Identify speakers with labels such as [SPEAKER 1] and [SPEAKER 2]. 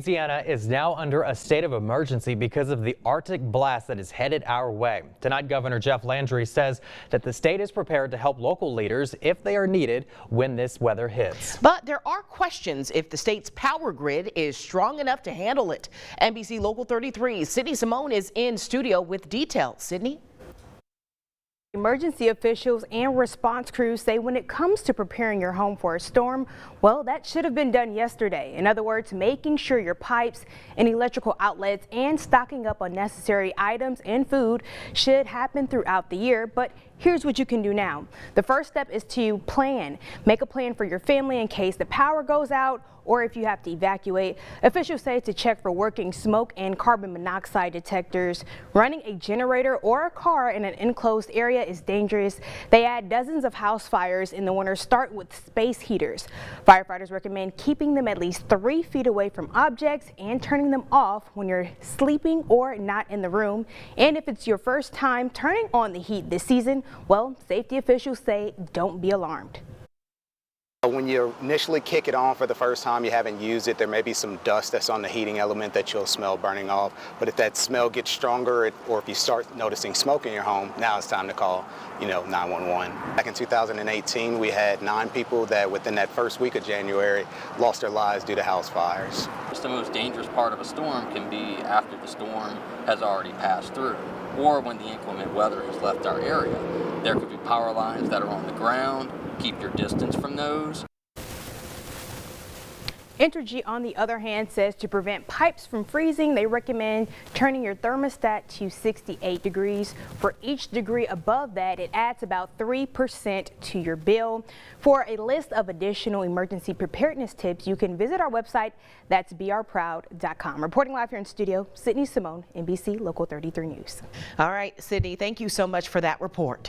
[SPEAKER 1] Louisiana is now under a state of emergency because of the Arctic blast that is headed our way. Tonight, Governor Landry says that the state is prepared to help local leaders if they are needed when this weather hits.
[SPEAKER 2] But there are questions if the state's power grid is strong enough to handle it. NBC Local 33's Sydney Simone is in studio with details. Sydney?
[SPEAKER 3] Emergency officials and response crews say when it comes to preparing your home for a storm, well, that should have been done yesterday. In other words, making sure your pipes and electrical outlets and stocking up on necessary items and food should happen throughout the year. But here's what you can do now. The first step is to plan. Make a plan for your family in case the power goes out or if you have to evacuate. Officials say to check for working smoke and carbon monoxide detectors. Running a generator or a car in an enclosed area is dangerous. They add dozens of house fires in the winter. Start with space heaters. Firefighters recommend keeping them at least 3 feet away from objects and turning them off when you're sleeping or not in the room. And if it's your first time turning on the heat this season, well, safety officials say don't be alarmed.
[SPEAKER 4] When you initially kick it on for the first time, you haven't used it, there may be some dust that's on the heating element that you'll smell burning off. But if that smell gets stronger, or if you start noticing smoke in your home, now it's time to call, 911. Back in 2018, we had 9 people that within that first week of January lost their lives due to house fires.
[SPEAKER 5] The most dangerous part of a storm can be after the storm has already passed through, or when the inclement weather has left our area. There could be power lines that are on the ground. Keep your distance from those.
[SPEAKER 3] Entergy, on the other hand, says to prevent pipes from freezing, they recommend turning your thermostat to 68 degrees. For each degree above that, it adds about 3% to your bill. For a list of additional emergency preparedness tips, you can visit our website. That's brproud.com. Reporting live here in studio, Sydney Simone, NBC Local 33 News.
[SPEAKER 2] All right, Sydney, thank you so much for that report.